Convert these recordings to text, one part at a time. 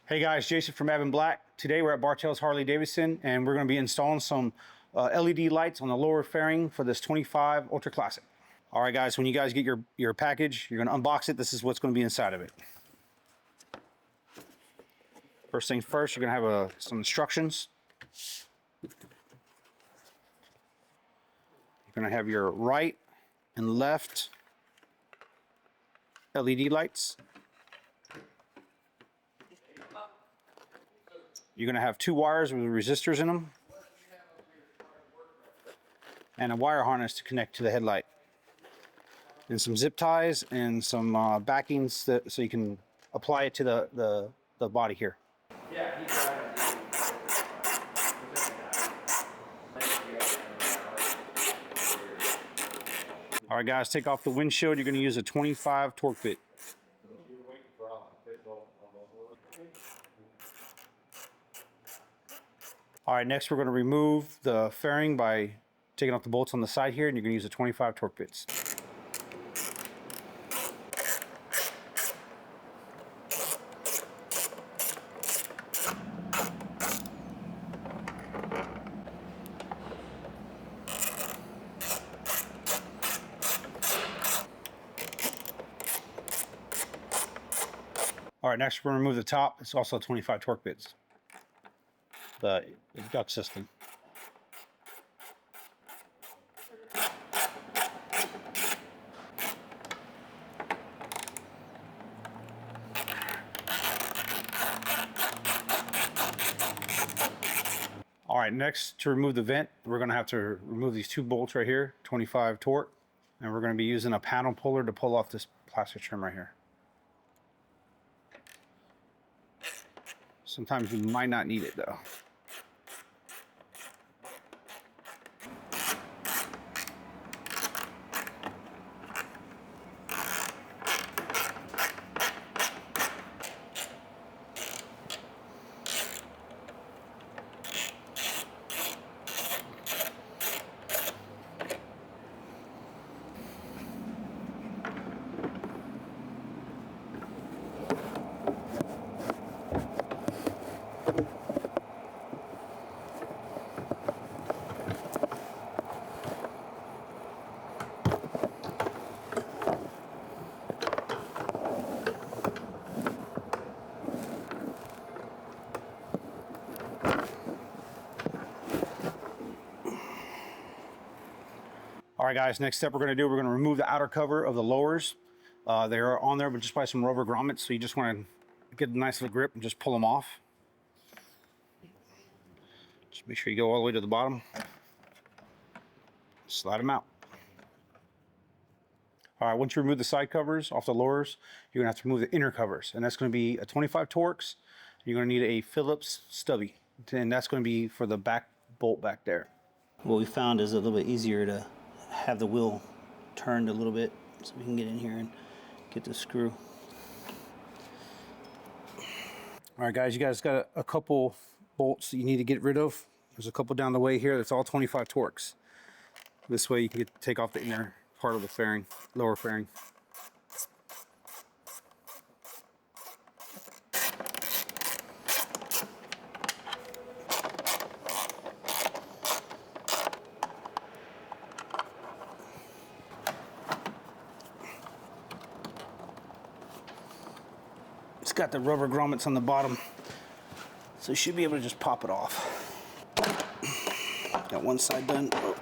Hey guys, Jason from Advanblack. Today we're at Bartels Harley-Davidson and we're going to be installing some LED lights on the lower fairing for this 25 Ultra Classic. All right guys, when you guys get your package, you're going to unbox it. This is what's going to be inside of it. First things first, you're going to have some instructions. You're going to have your right and left LED lights. You're going to have two wires with resistors in them and a wire harness to connect to the headlight, and some zip ties and some backings so you can apply it to the body here. All right guys, take off the windshield. You're going to use a 25 torque bit. All right, next we're going to remove the fairing by taking off the bolts on the side here, and you're going to use a 25 torque bits. All right, next we're going to remove the top. It's also 25 torque bits. The duct system. All right, next to remove the vent, we're going to have to remove these two bolts right here, 25 torque, and we're going to be using a panel puller to pull off this plastic trim right here. Sometimes you might not need it though. All right guys, next step we're going to remove the outer cover of the lowers. They are on there but just by some rubber grommets, so you just want to get a nice little grip and just pull them off. Just make sure you go all the way to the bottom. Slide them out. All right, once you remove the side covers off the lowers, you're going to have to remove the inner covers, and that's going to be a 25 Torx. You're going to need a Phillips stubby, and that's going to be for the back bolt back there. What we found is a little bit easier to have the wheel turned a little bit so we can get in here and get the screw. All right guys, you guys got a couple bolts that you need to get rid of. There's a couple down the way here. That's all 25 Torx. This way you can take off the inner part of the fairing, lower fairing. It's got the rubber grommets on the bottom, so you should be able to just pop it off. Got one side done. Oh.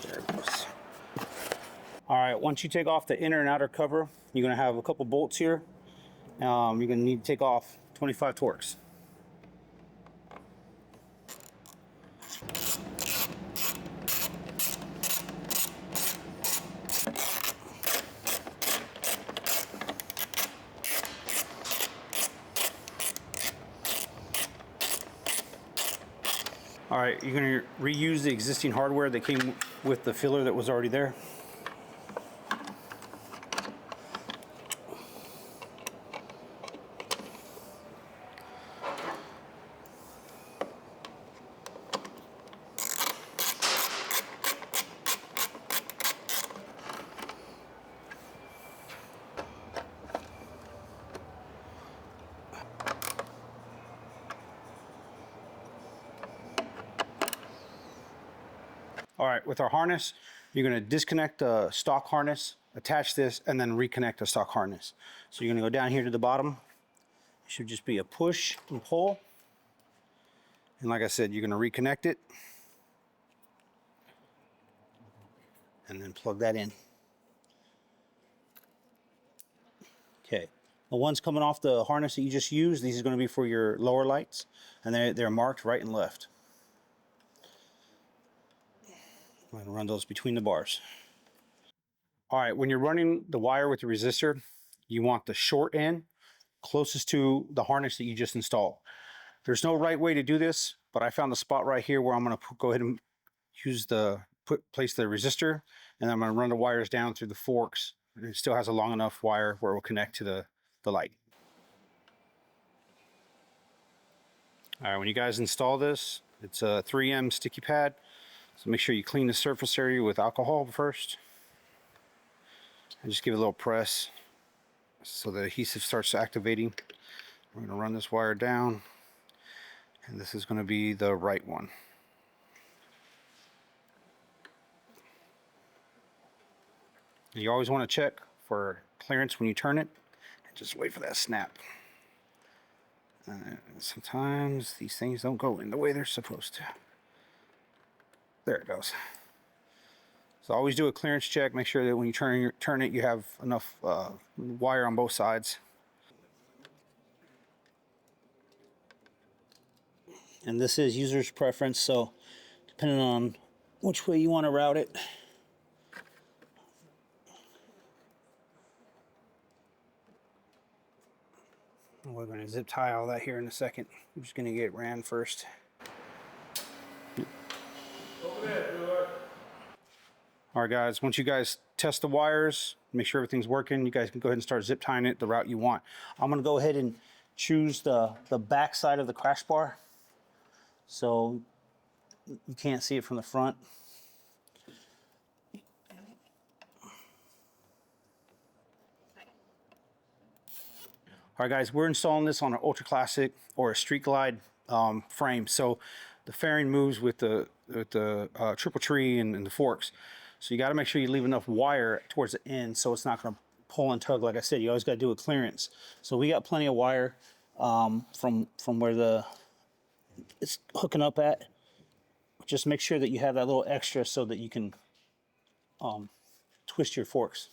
There it goes. All right, once you take off the inner and outer cover, you're gonna have a couple bolts here. You're gonna need to take off 25 Torx. All right, you're going to reuse the existing hardware that came with the filler that was already there. All right, with our harness, you're gonna disconnect the stock harness, attach this, and then reconnect the stock harness. So you're gonna go down here to the bottom. It should just be a push and pull. And like I said, you're gonna reconnect it and then plug that in. Okay, the ones coming off the harness that you just used, these are gonna be for your lower lights, and they're marked right and left. I'm gonna run those between the bars. All right, when you're running the wire with the resistor, you want the short end closest to the harness that you just installed. There's no right way to do this, but I found the spot right here where I'm gonna go ahead and use place the resistor, and I'm gonna run the wires down through the forks. And it still has a long enough wire where it will connect to the light. All right, when you guys install this, it's a 3M sticky pad. So make sure you clean the surface area with alcohol first. And just give it a little press so the adhesive starts activating. We're gonna run this wire down, and this is gonna be the right one. You always wanna check for clearance when you turn it, and just wait for that snap. Sometimes these things don't go in the way they're supposed to. There it goes. So always do a clearance check. Make sure that when you turn it, you have enough wire on both sides. And this is user's preference, so depending on which way you want to route it. We're going to zip tie all that here in a second. I'm just going to get it ran first. All right, guys, once you guys test the wires, make sure everything's working, you guys can go ahead and start zip tying it the route you want. I'm going to go ahead and choose the back side of the crash bar so you can't see it from the front. All right, guys, we're installing this on an Ultra Classic or a Street Glide frame. So the fairing moves with the triple tree and the forks. So you got to make sure you leave enough wire towards the end so it's not going to pull and tug. Like I said, you always got to do a clearance. So we got plenty of wire from where it's hooking up at. Just make sure that you have that little extra so that you can twist your forks.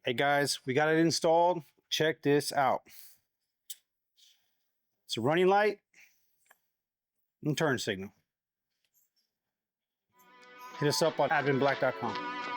Hey guys, we got it installed. Check this out. It's a running light and turn signal. Hit us up on advanblack.com.